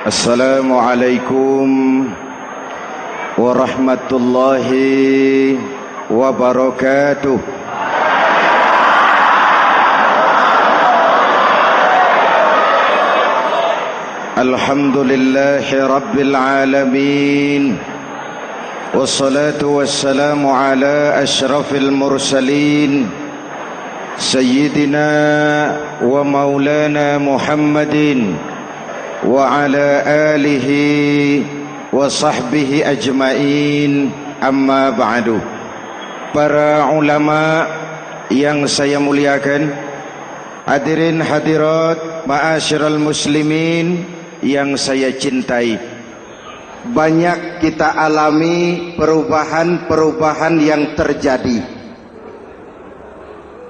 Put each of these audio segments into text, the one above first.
Assalamualaikum warahmatullahi wabarakatuh. Alhamdulillahi rabbil alamin. Wassalatu wassalamu ala ashrafil mursalin Sayyidina wa maulana Muhammadin wa ala alihi wa sahbihi ajmain, amma ba'du. Para ulama yang saya muliakan, hadirin hadirat ma'asyiral muslimin yang saya cintai, banyak kita alami perubahan-perubahan yang terjadi,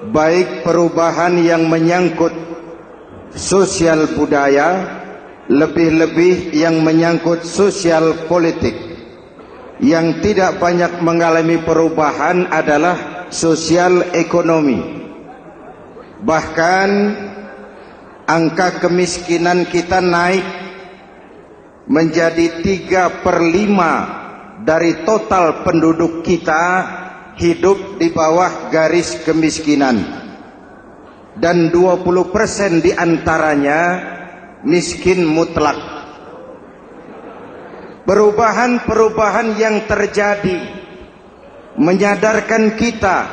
baik perubahan yang menyangkut sosial budaya, lebih-lebih yang menyangkut sosial politik. Yang tidak banyak mengalami perubahan adalah sosial ekonomi. Bahkan angka kemiskinan kita naik menjadi 3/5 dari total penduduk kita hidup di bawah garis kemiskinan, dan 20% diantaranya miskin mutlak. Perubahan-perubahan yang terjadi menyadarkan kita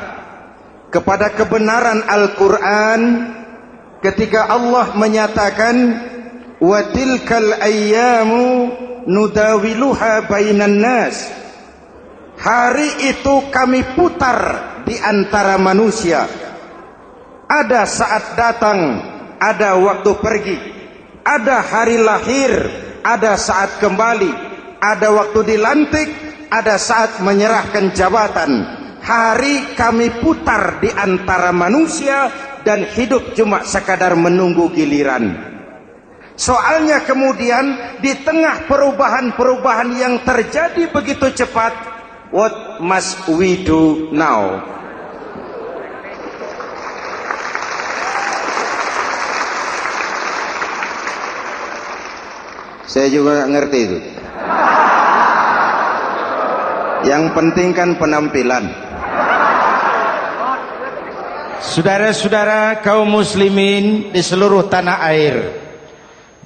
kepada kebenaran Al-Quran ketika Allah menyatakan wa tilkal ayyamu nudawiluha bainan nas. Hari itu kami putar di antara manusia. Ada saat datang, ada waktu pergi. Ada hari lahir, ada saat kembali. Ada waktu dilantik, ada saat menyerahkan jabatan. Hari kami putar di antara manusia dan hidup cuma sekadar menunggu giliran. Soalnya kemudian di tengah perubahan-perubahan yang terjadi begitu cepat, what must we do now? Saya juga nggak ngerti itu. Yang penting kan penampilan. Saudara-saudara kaum muslimin di seluruh tanah air,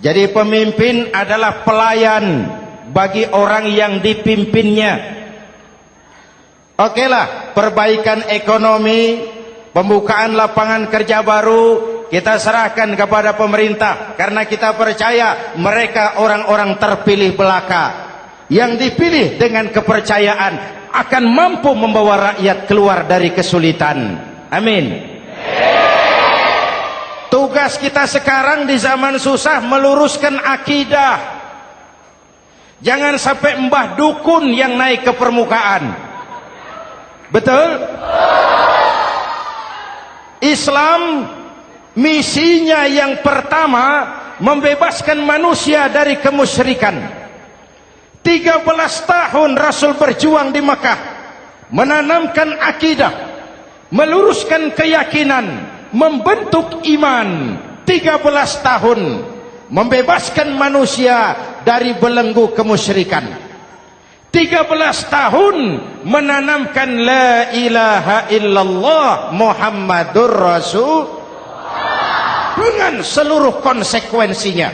jadi pemimpin adalah pelayan bagi orang yang dipimpinnya. Okelah, perbaikan ekonomi, pembukaan lapangan kerja baru kita serahkan kepada pemerintah, karena kita percaya mereka orang-orang terpilih belaka yang dipilih dengan kepercayaan akan mampu membawa rakyat keluar dari kesulitan. Amin. Tugas kita sekarang di zaman susah meluruskan akidah. Jangan sampai mbah dukun yang naik ke permukaan. Betul? Islam misinya yang pertama membebaskan manusia dari kemusyrikan. 13 tahun Rasul berjuang di Mekah, menanamkan akidah, meluruskan keyakinan, membentuk iman. 13 tahun membebaskan manusia dari belenggu kemusyrikan. 13 tahun menanamkan la ilaha illallah Muhammadur Rasul dengan seluruh konsekuensinya.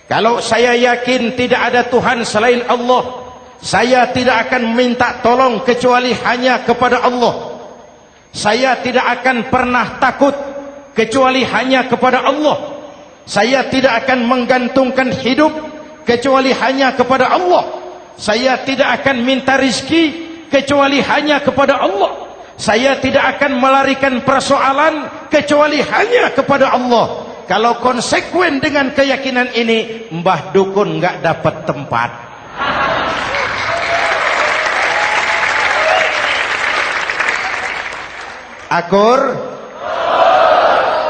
Kalau saya yakin tidak ada Tuhan selain Allah, saya tidak akan minta tolong kecuali hanya kepada Allah. Saya tidak akan pernah takut kecuali hanya kepada Allah. Saya tidak akan menggantungkan hidup kecuali hanya kepada Allah. Saya tidak akan minta rizki kecuali hanya kepada Allah. Saya tidak akan melarikan persoalan kecuali hanya kepada Allah. Kalau konsekuen dengan keyakinan ini, mbah dukun nggak dapat tempat. Akur?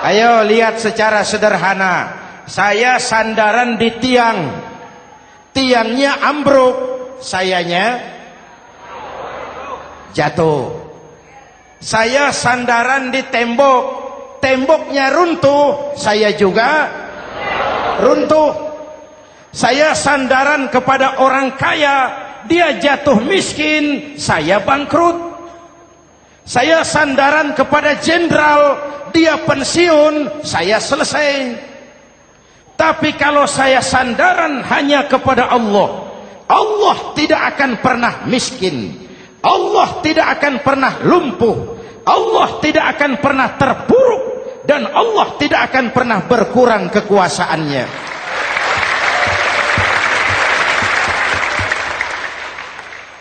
Ayo lihat secara sederhana. Saya sandaran di tiang, tiangnya ambruk, sayanya jatuh. Saya sandaran di tembok, temboknya runtuh, saya juga runtuh. Saya sandaran kepada orang kaya, dia jatuh miskin, saya bangkrut. Saya sandaran kepada jenderal, dia pensiun, saya selesai. Tapi kalau saya sandaran hanya kepada Allah, Allah tidak akan pernah miskin, Allah tidak akan pernah lumpuh, Allah tidak akan pernah terpuruk, dan Allah tidak akan pernah berkurang kekuasaannya.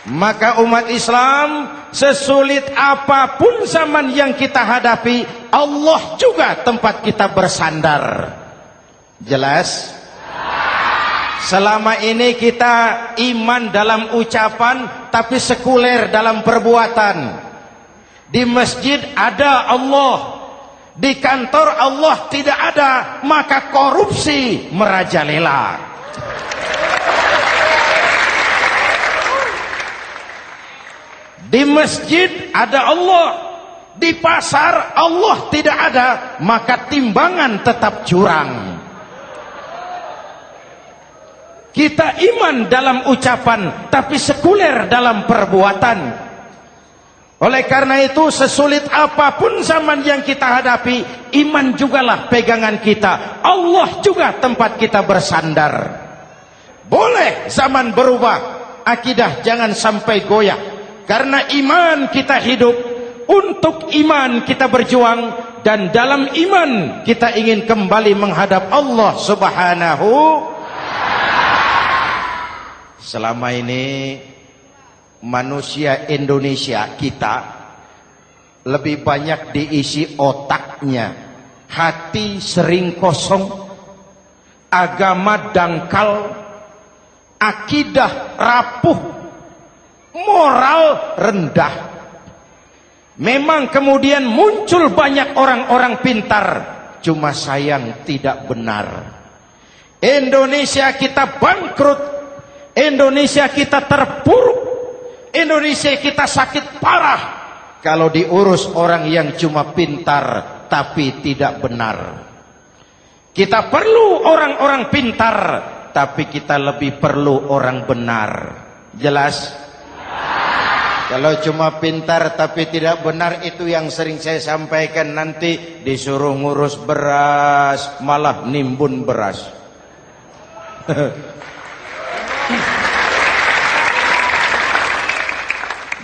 Maka umat Islam, sesulit apapun zaman yang kita hadapi, Allah juga tempat kita bersandar. Jelas? Selama ini kita iman dalam ucapan, tapi sekuler dalam perbuatan. Di masjid ada Allah, di kantor Allah tidak ada, maka korupsi merajalela. Di masjid ada Allah, di pasar Allah tidak ada, maka timbangan tetap curang. Kita iman dalam ucapan, tapi sekuler dalam perbuatan. Oleh karena itu, sesulit apapun zaman yang kita hadapi, iman jugalah pegangan kita. Allah juga tempat kita bersandar. Boleh zaman berubah, akidah jangan sampai goyah. Karena iman kita hidup, untuk iman kita berjuang, dan dalam iman kita ingin kembali menghadap Allah Subhanahu. Selama ini manusia Indonesia kita lebih banyak diisi otaknya, hati sering kosong, agama dangkal, akidah rapuh, moral rendah. Memang kemudian muncul banyak orang-orang pintar, cuma sayang tidak benar. Indonesia kita bangkrut, Indonesia kita terpuruk, Indonesia kita sakit parah kalau diurus orang yang cuma pintar tapi tidak benar. Kita perlu orang-orang pintar, tapi kita lebih perlu orang benar. Jelas? Kalau cuma pintar tapi tidak benar, itu yang sering saya sampaikan, nanti disuruh ngurus beras malah nimbun beras.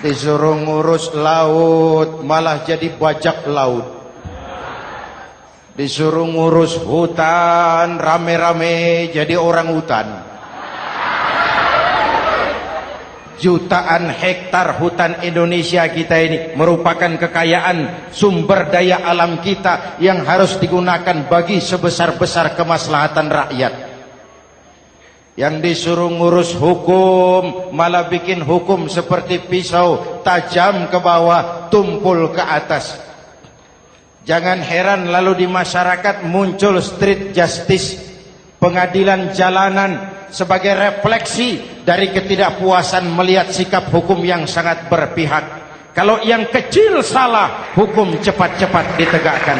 Disuruh ngurus laut malah jadi bajak laut. Disuruh ngurus hutan rame-rame jadi orang hutan. Jutaan hektar hutan Indonesia kita ini merupakan kekayaan sumber daya alam kita yang harus digunakan bagi sebesar-besar kemaslahatan rakyat. Yang disuruh ngurus hukum malah bikin hukum seperti pisau, tajam ke bawah, tumpul ke atas. Jangan heran lalu di masyarakat muncul street justice, pengadilan jalanan, sebagai refleksi dari ketidakpuasan melihat sikap hukum yang sangat berpihak. Kalau yang kecil salah, hukum cepat-cepat ditegakkan.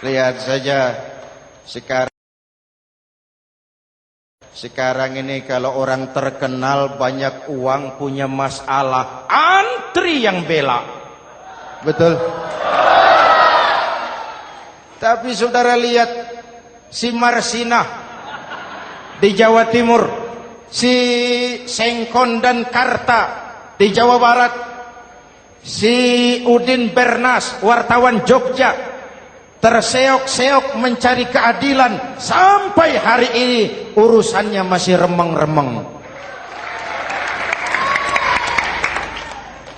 Lihat saja sekarang ini kalau orang terkenal banyak uang punya masalah, antri yang bela. Betul? Tapi saudara lihat si Marsinah di Jawa Timur, si Sengkon dan Karta di Jawa Barat, si Udin Bernas wartawan Jogja, terseok-seok mencari keadilan, sampai hari ini urusannya masih remeng-remeng.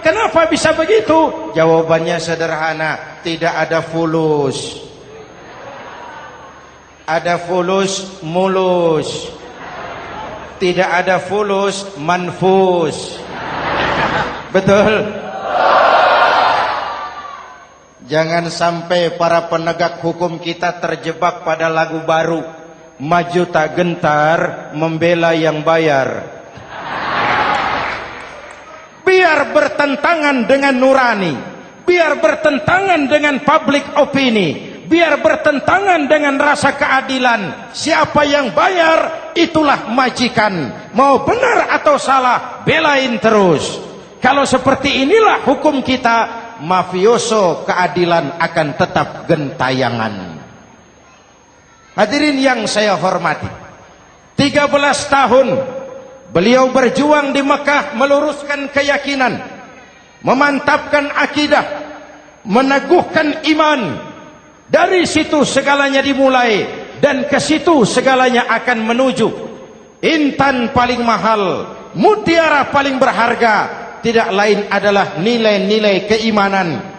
Kenapa bisa begitu? Jawabannya sederhana, tidak ada fulus. Ada fulus mulus, tidak ada fulus manfus. Betul? Jangan sampai para penegak hukum kita terjebak pada lagu baru, maju tak gentar membela yang bayar. Biar bertentangan dengan nurani, biar bertentangan dengan public opini, biar bertentangan dengan rasa keadilan. Siapa yang bayar, itulah majikan. Mau benar atau salah, belain terus. Kalau seperti inilah hukum kita, mafioso keadilan akan tetap gentayangan. Hadirin yang saya hormati, 13 tahun beliau berjuang di Mekah, meluruskan keyakinan, memantapkan akidah, meneguhkan iman. Dari situ segalanya dimulai, dan ke situ segalanya akan menuju. Intan paling mahal, mutiara paling berharga, tidak lain adalah nilai-nilai keimanan.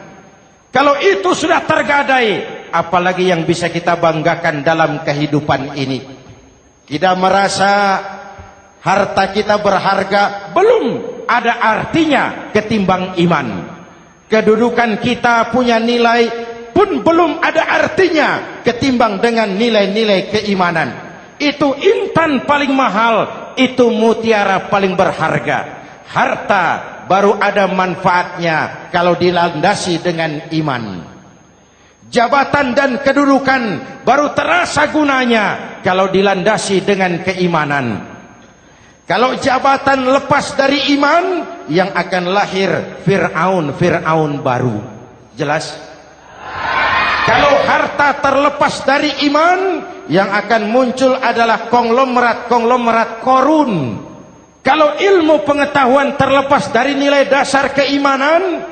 Kalau itu sudah tergadai, apalagi yang bisa kita banggakan dalam kehidupan ini? Kita merasa harta kita berharga, belum ada artinya ketimbang iman. Kedudukan kita punya nilai pun belum ada artinya ketimbang dengan nilai-nilai keimanan. Itu intan paling mahal, itu mutiara paling berharga. Harta baru ada manfaatnya kalau dilandasi dengan iman. Jabatan dan kedudukan baru terasa gunanya kalau dilandasi dengan keimanan. Kalau jabatan lepas dari iman, yang akan lahir Fir'aun baru. Jelas? Kalau harta terlepas dari iman, yang akan muncul adalah konglomerat Korun. Kalau ilmu pengetahuan terlepas dari nilai dasar keimanan,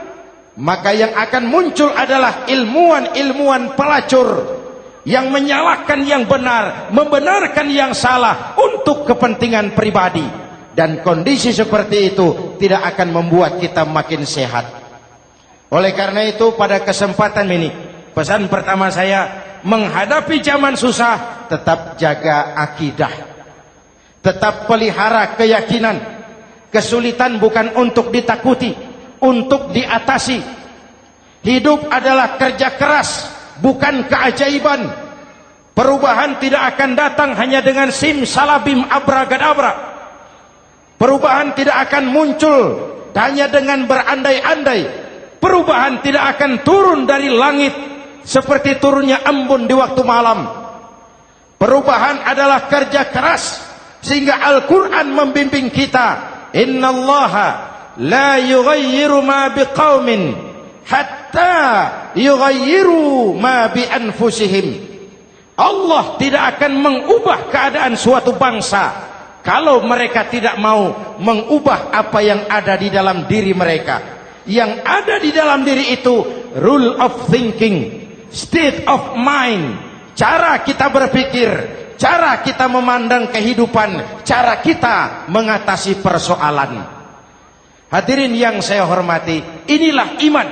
maka yang akan muncul adalah ilmuwan pelacur yang menyalahkan yang benar, membenarkan yang salah untuk kepentingan pribadi. Dan kondisi seperti itu tidak akan membuat kita makin sehat. Oleh karena itu, pada kesempatan ini, pesan pertama saya, menghadapi zaman susah, tetap jaga akidah, tetap pelihara keyakinan. Kesulitan bukan untuk ditakuti, untuk diatasi. Hidup adalah kerja keras, bukan keajaiban. Perubahan tidak akan datang hanya dengan simsalabim abragadabra. Perubahan tidak akan muncul hanya dengan berandai-andai. Perubahan tidak akan turun dari langit seperti turunnya embun di waktu malam. Perubahan adalah kerja keras, sehingga Al-Quran membimbing kita, innallaha la yughayyiru ma biqaumin hatta yughayyiru ma bi anfusihim. Allah tidak akan mengubah keadaan suatu bangsa kalau mereka tidak mau mengubah apa yang ada di dalam diri mereka. Yang ada di dalam diri itu rule of thinking, state of mind, cara kita berpikir, cara kita memandang kehidupan, cara kita mengatasi persoalan. Hadirin yang saya hormati, inilah iman.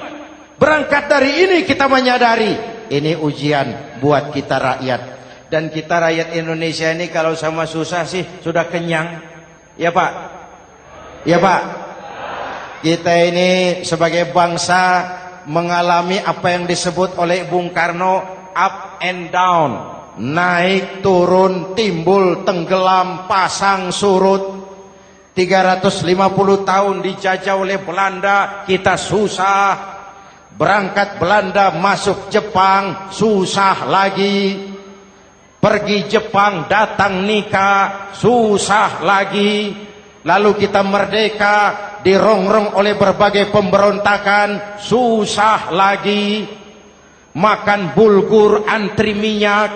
Berangkat dari ini kita menyadari, ini ujian buat kita rakyat. Dan kita rakyat Indonesia ini kalau sama susah sih sudah kenyang. Ya Pak? Ya Pak? Kita ini sebagai bangsa mengalami apa yang disebut oleh Bung Karno up and down. Naik, turun, timbul, tenggelam, pasang, surut. 350 tahun dijajah oleh Belanda, kita susah. Berangkat Belanda masuk Jepang, susah lagi. Pergi Jepang, datang nikah, susah lagi. Lalu kita merdeka, dirongrong oleh berbagai pemberontakan, susah lagi. Makan bulgur, antri minyak.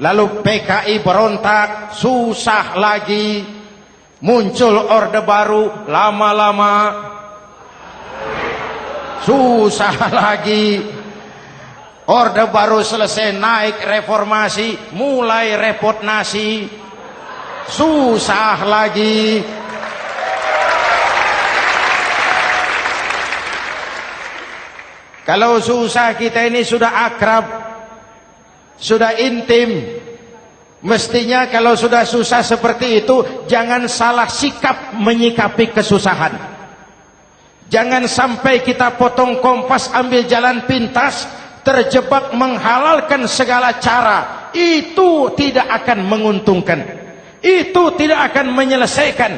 Lalu PKI berontak, susah lagi. Muncul orde baru, lama-lama susah lagi. Orde baru selesai, naik reformasi, mulai repot nasi, susah lagi. Kalau susah kita ini sudah akrab, sudah intim. Mestinya kalau sudah susah seperti itu, jangan salah sikap menyikapi kesusahan. Jangan sampai kita potong kompas, ambil jalan pintas, terjebak menghalalkan segala cara. Itu tidak akan menguntungkan, itu tidak akan menyelesaikan.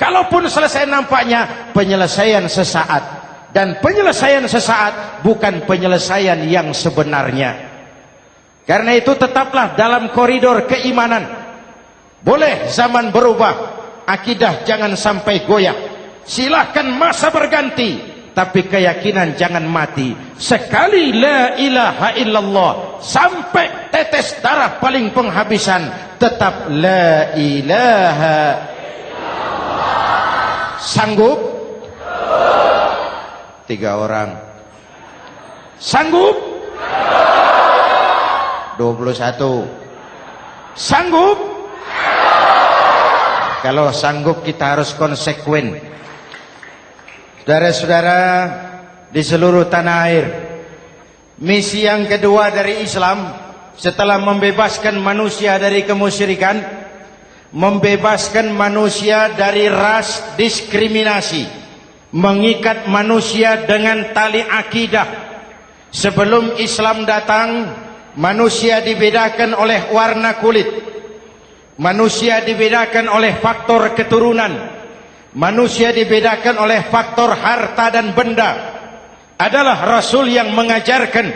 Kalaupun selesai, nampaknya penyelesaian sesaat. Dan penyelesaian sesaat bukan penyelesaian yang sebenarnya. Karena itu tetaplah dalam koridor keimanan. Boleh zaman berubah, akidah jangan sampai goyah. Silahkan masa berganti, tapi keyakinan jangan mati. Sekali la ilaha illallah, sampai tetes darah paling penghabisan, tetap la ilaha illallah. Sanggup? 3 orang. Sanggup? 21. Sanggup? Kalau sanggup kita harus konsekuen. Saudara-saudara di seluruh tanah air, misi yang kedua dari Islam setelah membebaskan manusia dari kemusyrikan, membebaskan manusia dari ras diskriminasi, mengikat manusia dengan tali akidah. Sebelum Islam datang, manusia dibedakan oleh warna kulit, manusia dibedakan oleh faktor keturunan, manusia dibedakan oleh faktor harta dan benda. Adalah Rasul yang mengajarkan,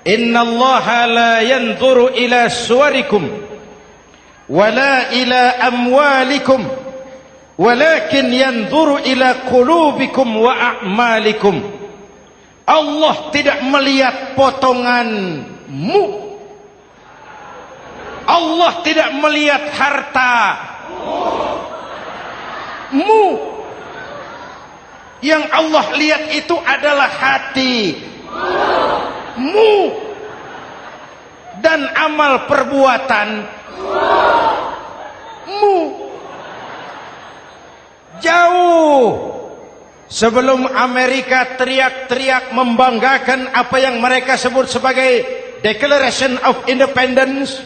innallaha la yanzuru ila suwarikum wala ila amwalikum walakin yanzuru ila qulubikum wa a'malikum. Allah tidak melihat potonganmu, Allah tidak melihat hartamu. Yang Allah lihat itu adalah hatimu dan amal perbuatanmu. Jauh sebelum Amerika teriak-teriak membanggakan apa yang mereka sebut sebagai Declaration of Independence,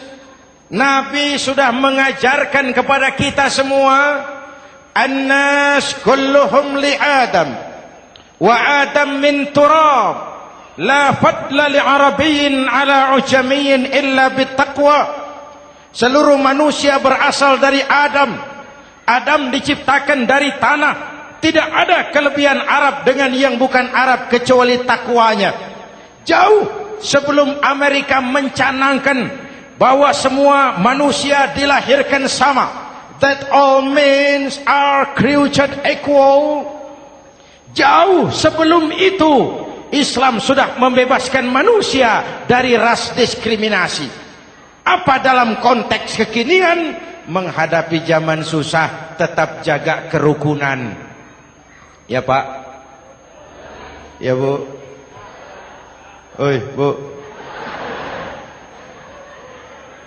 Nabi sudah mengajarkan kepada kita semua, annas kulluhum li Adam wa Adam min turab, la fadla li arabiyyin ala ujamiyyin illa bittaqwa. Seluruh manusia berasal dari Adam. Adam diciptakan dari tanah. Tidak ada kelebihan Arab dengan yang bukan Arab kecuali takwanya. Jauh sebelum Amerika mencanangkan bahwa semua manusia dilahirkan sama, that all men are created equal. Jauh sebelum itu Islam sudah membebaskan manusia dari ras diskriminasi. Apa dalam konteks kekinian menghadapi zaman susah tetap jaga kerukunan? Ya Pak, ya Bu, oi Bu.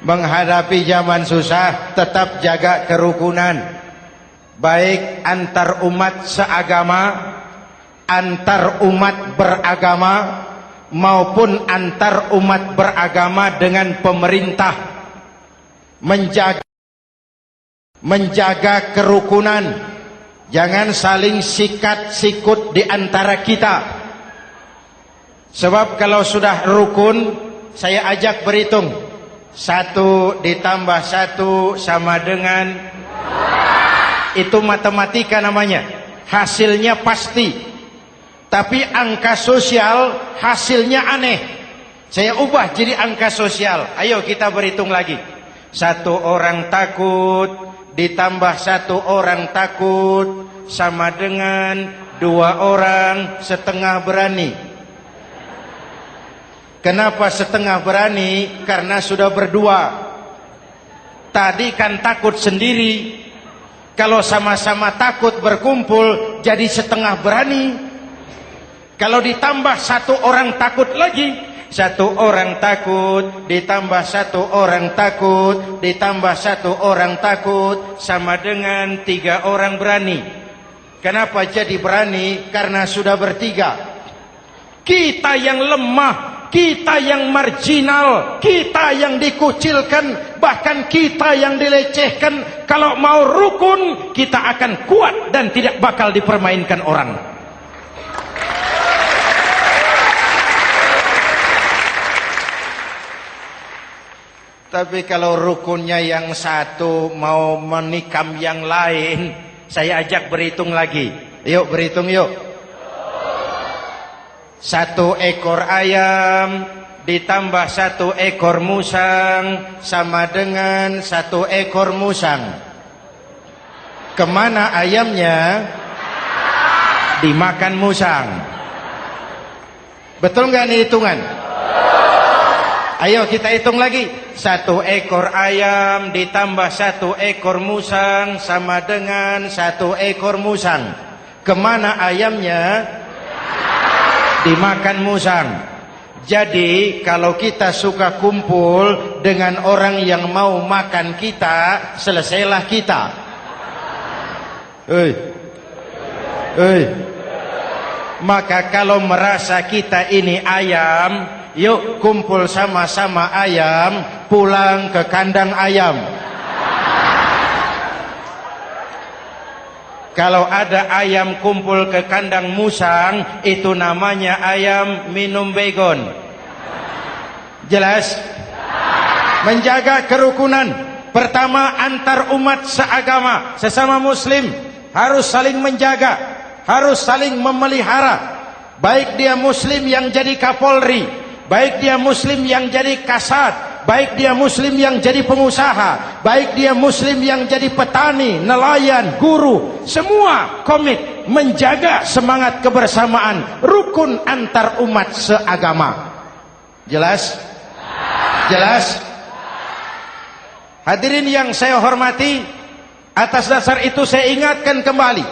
Menghadapi zaman susah tetap jaga kerukunan, baik antar umat seagama, antar umat beragama, maupun antar umat beragama dengan pemerintah. Menjaga kerukunan. Jangan saling sikat sikut di antara kita. Sebab kalau sudah rukun, saya ajak berhitung. 1 ditambah 1 sama dengan, itu matematika namanya. Hasilnya pasti. Tapi angka sosial hasilnya aneh. Saya ubah jadi angka sosial. Ayo kita berhitung lagi. 1 orang takut ditambah 1 orang takut sama dengan 2 orang setengah berani. Kenapa setengah berani? Karena sudah berdua. Tadi kan takut sendiri. Kalau sama-sama takut berkumpul jadi setengah berani. Kalau ditambah 1 orang takut lagi, 1 orang takut ditambah 1 orang takut ditambah 1 orang takut sama dengan 3 orang berani. Kenapa jadi berani? Karena sudah bertiga. Kita yang lemah, kita yang marginal, kita yang dikucilkan, bahkan kita yang dilecehkan, kalau mau rukun kita akan kuat dan tidak bakal dipermainkan orang. Tapi kalau rukunnya yang satu mau menikam yang lain, saya ajak berhitung lagi. Yuk berhitung yuk. 1 ekor ayam ditambah 1 ekor musang sama dengan 1 ekor musang. Kemana ayamnya? Dimakan musang. Betul nggak nih hitungan? Ayo kita hitung lagi. 1 ekor ayam ditambah 1 ekor musang sama dengan 1 ekor musang. Kemana ayamnya? Dimakan musang. Jadi kalau kita suka kumpul dengan orang yang mau makan kita, selesailah kita. Maka kalau merasa kita ini ayam, yuk kumpul sama-sama ayam, pulang ke kandang ayam. Kalau ada ayam kumpul ke kandang musang, itu namanya ayam minum baygon. Jelas? Menjaga kerukunan. Pertama, antar umat seagama, sesama muslim harus saling menjaga, harus saling memelihara. Baik dia muslim yang jadi kapolri, baik dia muslim yang jadi kasat, baik dia muslim yang jadi pengusaha, baik dia muslim yang jadi petani, nelayan, guru, semua komit menjaga semangat kebersamaan, rukun antar umat seagama. Jelas? Jelas? Hadirin yang saya hormati, atas dasar itu saya ingatkan kembali,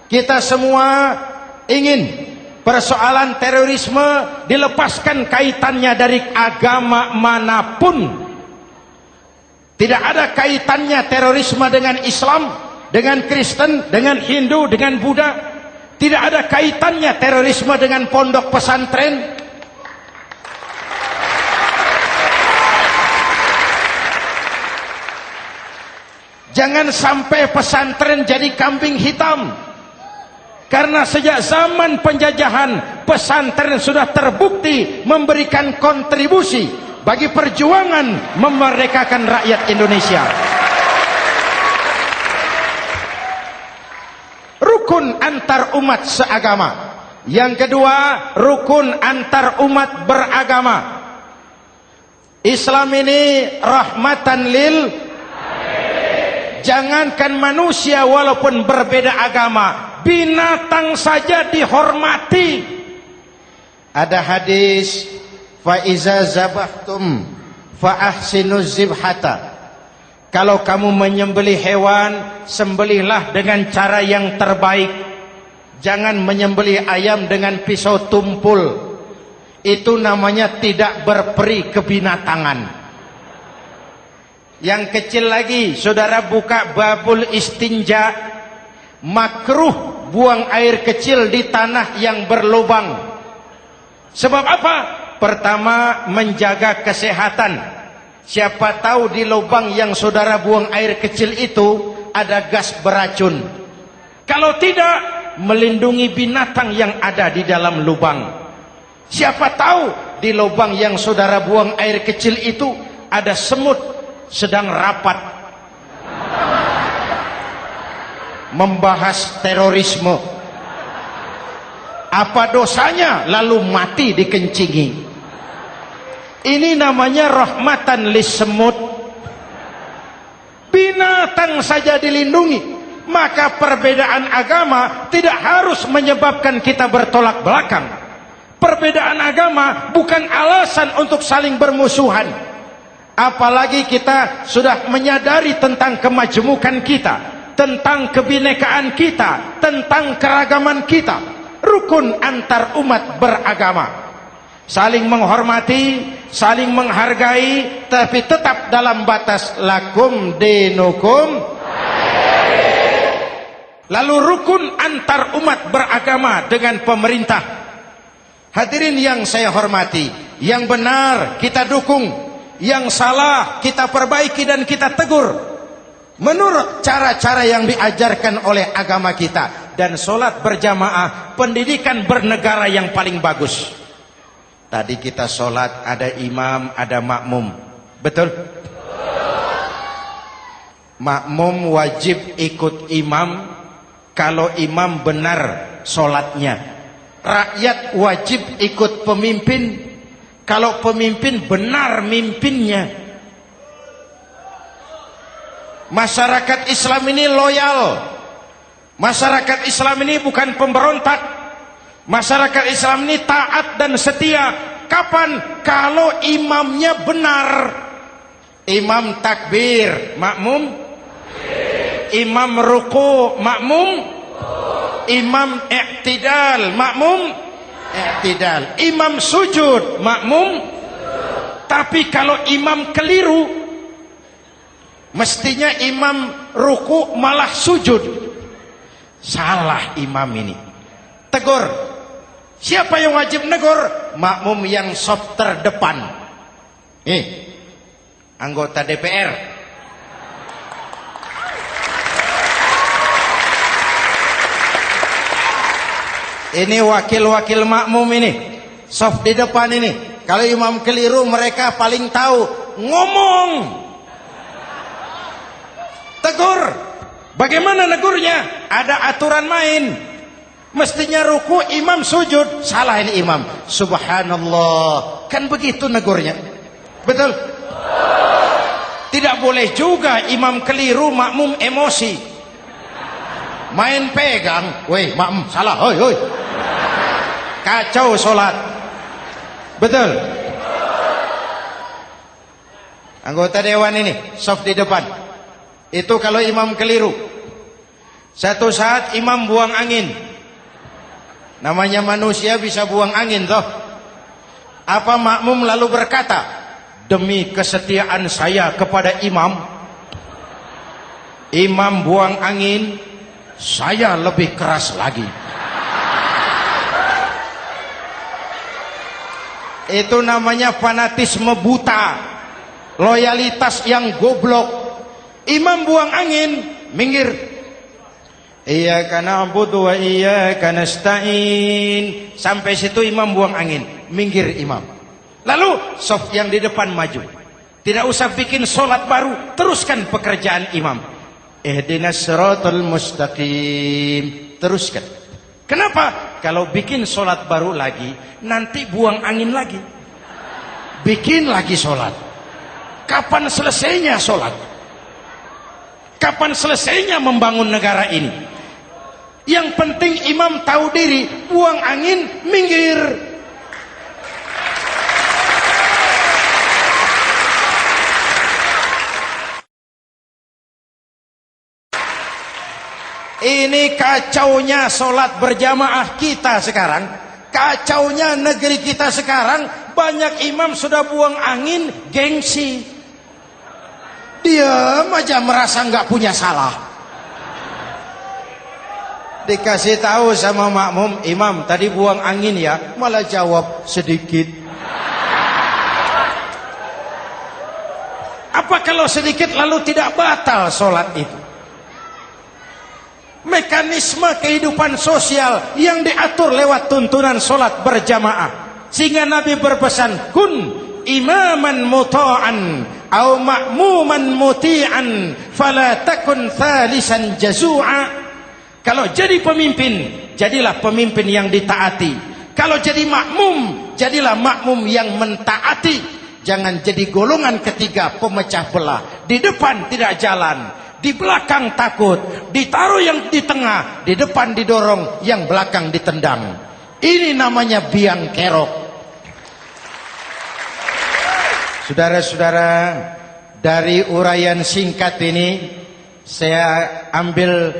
kita semua ingin persoalan terorisme dilepaskan kaitannya dari agama manapun. Tidak ada kaitannya terorisme dengan Islam, dengan Kristen, dengan Hindu, dengan Buddha. Tidak ada kaitannya terorisme dengan pondok pesantren. Jangan sampai pesantren jadi kambing hitam. Karena sejak zaman penjajahan, pesantren sudah terbukti memberikan kontribusi bagi perjuangan memerdekakan rakyat Indonesia. Rukun antar umat seagama. Yang kedua, rukun antar umat beragama. Islam ini rahmatan lil. Jangankan manusia walaupun berbeda agama, binatang saja dihormati. Ada hadis, fa iza zabahtum fa ahsinuz zibhata. Kalau kamu menyembelih hewan, sembelihlah dengan cara yang terbaik. Jangan menyembelih ayam dengan pisau tumpul. Itu namanya tidak berperi kebinatangan. Yang kecil lagi, saudara buka babul istinja, makruh buang air kecil di tanah yang berlubang. Sebab apa? Pertama, menjaga kesehatan. Siapa tahu di lubang yang saudara buang air kecil itu ada gas beracun. Kalau tidak, melindungi binatang yang ada di dalam lubang. Siapa tahu di lubang yang saudara buang air kecil itu ada semut sedang rapat membahas terorisme. Apa dosanya lalu mati dikencingi? Ini namanya rahmatan lis semut. Binatang saja dilindungi. Maka perbedaan agama tidak harus menyebabkan kita bertolak belakang. Perbedaan agama bukan alasan untuk saling bermusuhan. Apalagi kita sudah menyadari tentang kemajemukan kita, tentang kebinekaan kita, tentang keragaman kita. Rukun antar umat beragama. Saling menghormati, saling menghargai, tapi tetap dalam batas lakum dinukum. Lalu rukun antar umat beragama dengan pemerintah. Hadirin yang saya hormati, yang benar kita dukung, yang salah kita perbaiki dan kita tegur menurut cara-cara yang diajarkan oleh agama kita. Dan sholat berjamaah, pendidikan bernegara yang paling bagus. Tadi kita sholat ada imam, ada makmum, betul? Makmum wajib ikut imam kalau imam benar sholatnya. Rakyat wajib ikut pemimpin kalau pemimpin benar mimpinnya. Masyarakat Islam ini loyal. Masyarakat Islam ini bukan pemberontak. Masyarakat Islam ini taat dan setia. Kapan? Kalau imamnya benar. Imam takbir, makmum. Imam ruku, makmum. Imam i'tidal, makmum. I'tidal. Imam sujud, makmum. Tapi kalau imam keliru, mestinya imam ruku malah sujud. Salah imam ini. Tegur. Siapa yang wajib negur? Makmum yang saf terdepan. Anggota DPR. Ini wakil-wakil makmum ini. Saf di depan ini. Kalau imam keliru mereka paling tahu. Ngomong. Tegur. Bagaimana negurnya? Ada aturan main. Mestinya ruku, imam sujud. Salah ini imam. Subhanallah. Kan begitu negurnya. Betul? Tidak boleh juga imam keliru, makmum emosi. Main pegang. Woi, makmum salah. Hoi, hoi. Kacau sholat. Betul? Anggota dewan ini, saf di depan. Itu kalau imam keliru. Satu saat imam buang angin. Namanya manusia bisa buang angin toh. Apa makmum lalu berkata, demi kesetiaan saya kepada imam, imam buang angin, saya lebih keras lagi. Itu namanya fanatisme buta, loyalitas yang goblok. Imam buang angin, minggir. Iyyaka na'budu wa iyyaka nasta'in. Sampai situ imam buang angin, minggir imam. Lalu saf yang di depan maju. Tidak usah bikin solat baru, teruskan pekerjaan imam. Ihdinas siratal mustaqim. Teruskan. Kenapa? Kalau bikin solat baru lagi, nanti buang angin lagi. Bikin lagi solat. Kapan selesainya solat? Kapan selesainya membangun negara ini? Yang penting imam tahu diri, buang angin, minggir. Ini kacaunya solat berjamaah kita sekarang. Kacaunya negeri kita sekarang. Banyak imam sudah buang angin, gengsi. Diam aja merasa nggak punya salah. Dikasih tahu sama makmum, imam tadi buang angin ya, malah jawab sedikit. Apa kalau sedikit lalu tidak batal solat itu? Mekanisme kehidupan sosial yang diatur lewat tuntunan solat berjamaah. Sehingga Nabi berpesan, kun imaman muta'an au ma'muman muti'an fala takun thalisan jazu'a. Kalau jadi pemimpin, jadilah pemimpin yang ditaati. Kalau jadi makmum, jadilah makmum yang mentaati. Jangan jadi golongan ketiga pemecah belah. Di depan tidak jalan, di belakang takut, ditaruh yang di tengah, di depan didorong, yang belakang ditendang. Ini namanya biang kerok. Saudara-saudara, dari uraian singkat ini saya ambil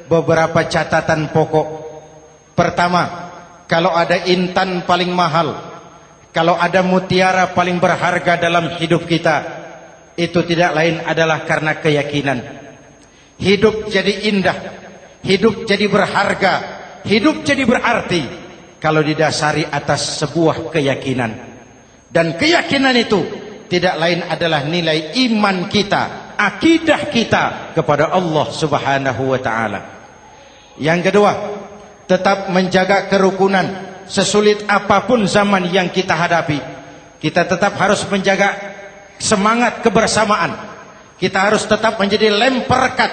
beberapa catatan pokok. Pertama, kalau ada intan paling mahal, kalau ada mutiara paling berharga dalam hidup kita, itu tidak lain adalah karena keyakinan. Hidup jadi indah, hidup jadi berharga, hidup jadi berarti kalau didasari atas sebuah keyakinan. Dan keyakinan itu tidak lain adalah nilai iman kita, akidah kita kepada Allah Subhanahu wa ta'ala. Yang kedua, tetap menjaga kerukunan. Sesulit apapun zaman yang kita hadapi, kita tetap harus menjaga semangat kebersamaan. Kita harus tetap menjadi lem perekat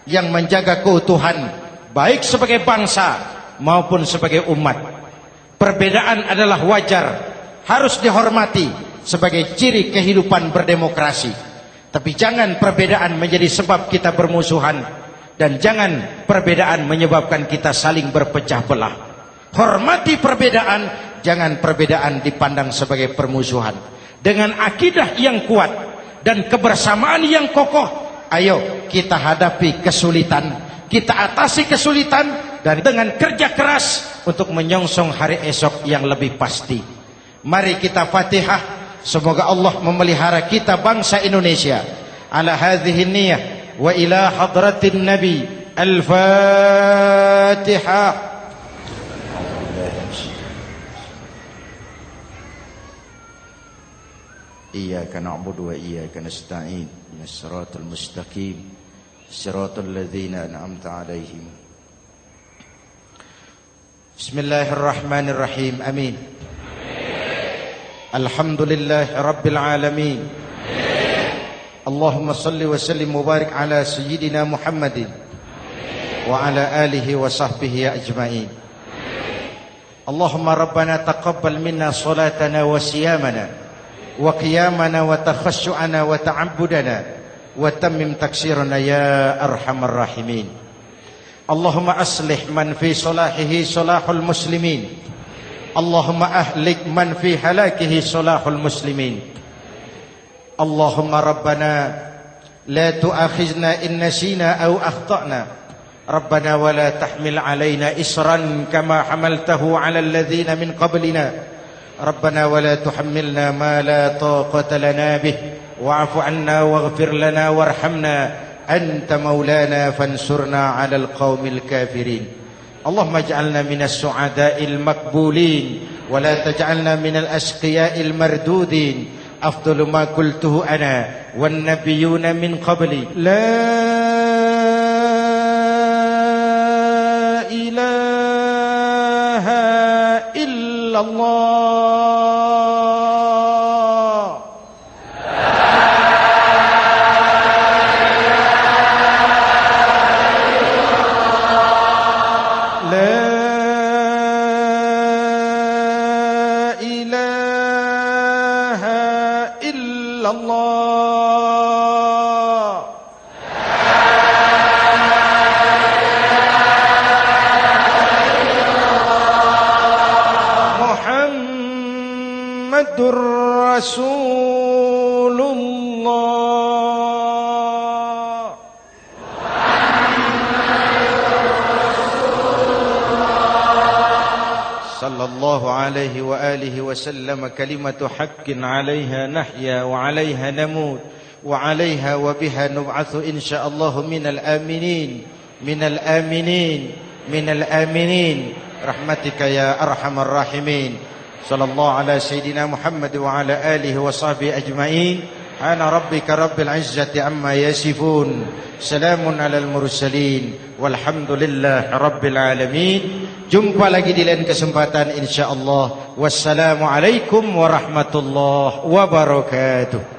yang menjaga keutuhan, baik sebagai bangsa maupun sebagai umat. Perbedaan adalah wajar, harus dihormati sebagai ciri kehidupan berdemokrasi. Tapi jangan perbedaan menjadi sebab kita bermusuhan, dan jangan perbedaan menyebabkan kita saling berpecah belah. Hormati perbedaan, jangan perbedaan dipandang sebagai permusuhan. Dengan akidah yang kuat dan kebersamaan yang kokoh, ayo kita hadapi kesulitan, kita atasi kesulitan, dan dengan kerja keras untuk menyongsong hari esok yang lebih pasti. Mari kita Fatihah, semoga Allah memelihara kita bangsa Indonesia. Ala hadhihi niyah wa ila hadratin Nabi. Al-Fatihah. إياك نعبد وإياك نستعين من الصراط المستقيم صراط الذين أنعمت عليهم. بسم الله الرحمن الرحيم. آمين. الحمد لله رب العالمين. اللهم صل وسلم وبارك على سيدنا محمد وعلى آله وصحبه أجمعين. اللهم ربنا تقبل منا صلاتنا وصيامنا وقيامنا وتخشعنا وتعبدنا وتمم تكسيرنا يا أرحم الراحمين. اللهم أصلح من في صلاحه صلاح المسلمين. اللهم أهلك من في هلاكه صلاح المسلمين. اللهم ربنا لا تؤاخذنا إن نسينا أو أخطأنا. ربنا ولا تحمل علينا إصرا كما حملته على الذين من قبلنا. ربنا ولا تحملنا ما لا طاقة لنا به. واعف عنا واغفر لنا وارحمنا. أنت مولانا فانصرنا على القوم الكافرين. اللهم اجعلنا من السعداء المقبولين ولا تجعلنا من الأشقياء المردودين. أفضل ما قلته أنا والنبيون من قبلي لا إله إلا الله. رسول الله. صلى الله عليه وآله وسلم. كلمة حق عليها نحيا وعليها نموت وعليها وبها نبعث إن شاء الله من الآمنين من الآمنين من الآمنين رحمتك يا أرحم الراحمين. صلى الله على سيدنا محمد وعلى آله وصحبه أجمعين. أنا ربك رب العزة عما يصفون. سلام على المرسلين والحمد لله رب العالمين. Jumpa lagi di lain kesempatan insyaallah. Wassalamualaikum warahmatullahi wabarakatuh.